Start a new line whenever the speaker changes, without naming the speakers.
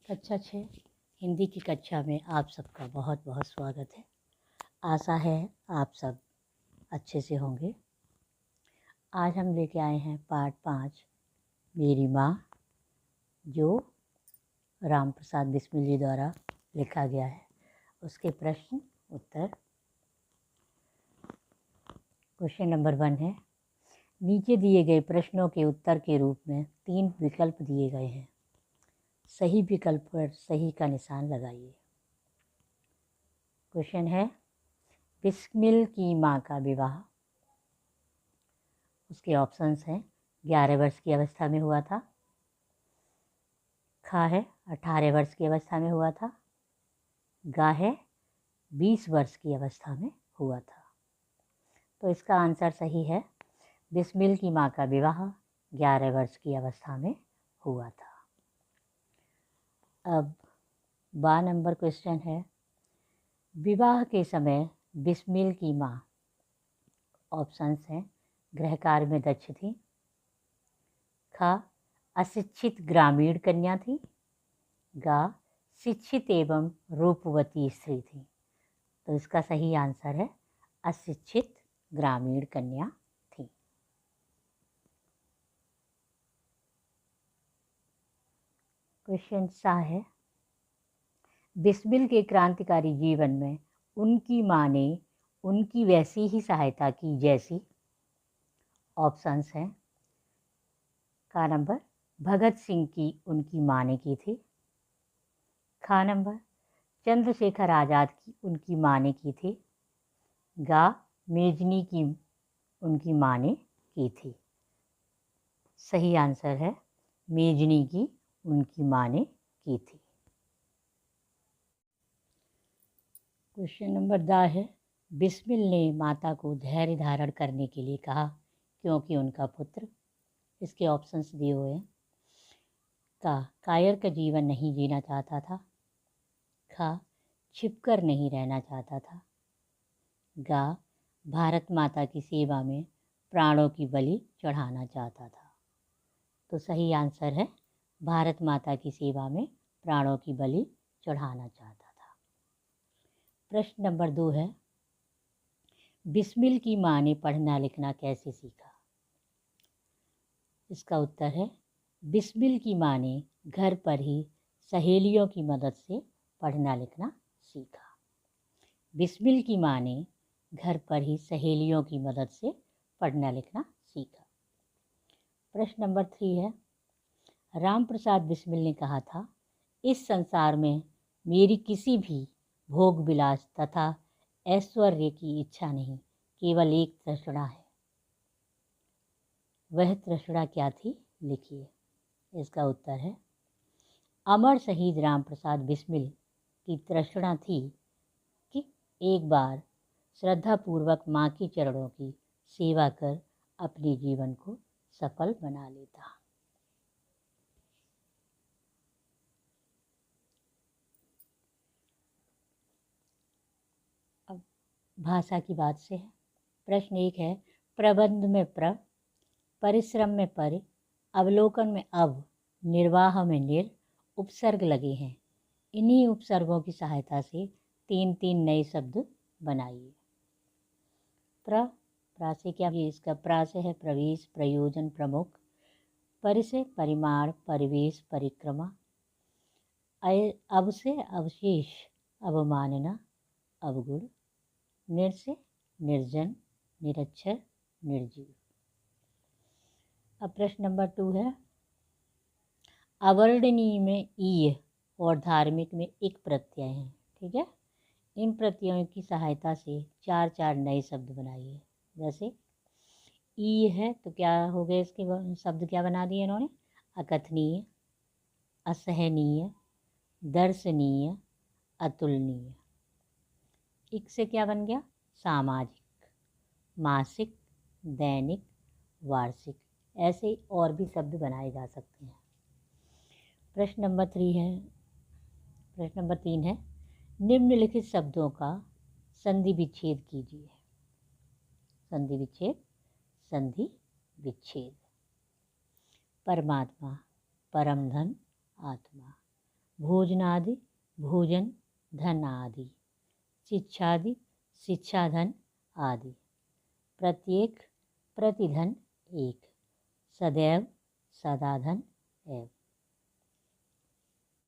कक्षा 6 हिंदी की कक्षा में आप सबका बहुत बहुत स्वागत है। आशा है आप सब अच्छे से होंगे। आज हम लेके आए हैं पार्ट 5 मेरी माँ, जो राम प्रसाद बिस्मिल जी द्वारा लिखा गया है। उसके प्रश्न उत्तर। क्वेश्चन नंबर 1 है, नीचे दिए गए प्रश्नों के उत्तर के रूप में 3 विकल्प दिए गए हैं। सही विकल्प पर सही का निशान लगाइए। क्वेश्चन है, बिस्मिल की माँ का विवाह, उसके ऑप्शंस हैं 11 वर्ष की अवस्था में हुआ था, खा है 18 वर्ष की अवस्था में हुआ था, गा है 20 वर्ष की अवस्था में हुआ था। तो इसका आंसर सही है, बिस्मिल की माँ का विवाह 11 वर्ष की अवस्था में हुआ था। अब 12 नंबर क्वेश्चन है, विवाह के समय बिस्मिल की माँ, ऑप्शंस हैं गृह कार्य में दक्ष थी, खा अशिक्षित ग्रामीण कन्या थी, गा शिक्षित एवं रूपवती स्त्री थी। तो इसका सही आंसर है अशिक्षित ग्रामीण कन्या थी। क्वेश्चन 7 है, बिस्मिल के क्रांतिकारी जीवन में उनकी माँ ने उनकी वैसी ही सहायता की जैसी, ऑप्शंस हैं का नंबर भगत सिंह की उनकी माँ ने की थी, खा नंबर चंद्रशेखर आज़ाद की उनकी माँ ने की थी, गा मेजनी की उनकी माँ ने की थी। सही आंसर है मेजनी की उनकी माँ ने की थी। क्वेश्चन नंबर 10 है, बिस्मिल ने माता को धैर्य धारण करने के लिए कहा क्योंकि उनका पुत्र, इसके ऑप्शंस दिए हुए हैं का कायर का जीवन नहीं जीना चाहता था, खा छिपकर नहीं रहना चाहता था, गा भारत माता की सेवा में प्राणों की बलि चढ़ाना चाहता था। तो सही आंसर है भारत माता की सेवा में प्राणों की बलि चढ़ाना चाहता था। प्रश्न नंबर 2 है, बिस्मिल की माँ ने पढ़ना लिखना कैसे सीखा? इसका उत्तर है बिस्मिल की माँ ने घर पर ही सहेलियों की मदद से पढ़ना लिखना सीखा। बिस्मिल की माँ ने घर पर ही सहेलियों की मदद से पढ़ना लिखना सीखा। प्रश्न नंबर 3 है, राम प्रसाद बिस्मिल ने कहा था, इस संसार में मेरी किसी भी भोग विलास तथा ऐश्वर्य की इच्छा नहीं, केवल एक तृष्णा है। वह तृष्णा क्या थी? लिखिए। इसका उत्तर है अमर शहीद राम प्रसाद बिस्मिल की तृष्णा थी कि एक बार श्रद्धापूर्वक माँ के चरणों की सेवा कर अपने जीवन को सफल बना लेता। अब भाषा की बात से है। प्रश्न 1 है, प्रबंध में प्र, परिश्रम में पर, अवलोकन में अव, निर्वाह में निर उपसर्ग लगे हैं। इन्हीं उपसर्गों की सहायता से 3 नए शब्द बनाइए। प्रा से क्या? ये इसका प्रा से है प्रवेश, प्रयोजन, प्रमुख, पर से परिमाण, परिवेश, परिक्रमा, अब से अवशेष, अवमानना, अवगुण, निर से निर्जन, निरक्षर, निर्जीव। अब प्रश्न नंबर 2 है, अवर्णनीय में ईय और धार्मिक में एक प्रत्यय है। ठीक है, इन प्रत्ययों की सहायता से 4 नए शब्द बनाइए। जैसे ई है तो क्या हो गए, इसके शब्द क्या बना दिए इन्होंने? अकथनीय, असहनीय, दर्शनीय, अतुलनीय। इक से क्या बन गया? सामाजिक, मासिक, दैनिक, वार्षिक। ऐसे और भी शब्द बनाए जा सकते हैं। प्रश्न नंबर 3 है, निम्नलिखित शब्दों का संधि विच्छेद कीजिए। संधि विच्छेद, संधि विच्छेद। परमात्मा, परम धन, आत्मा, भोजनादि भोजन धन आदि, शिक्षादि शिक्षा धन आदि, प्रत्येक प्रतिधन एक, सदैव सदा धन एव।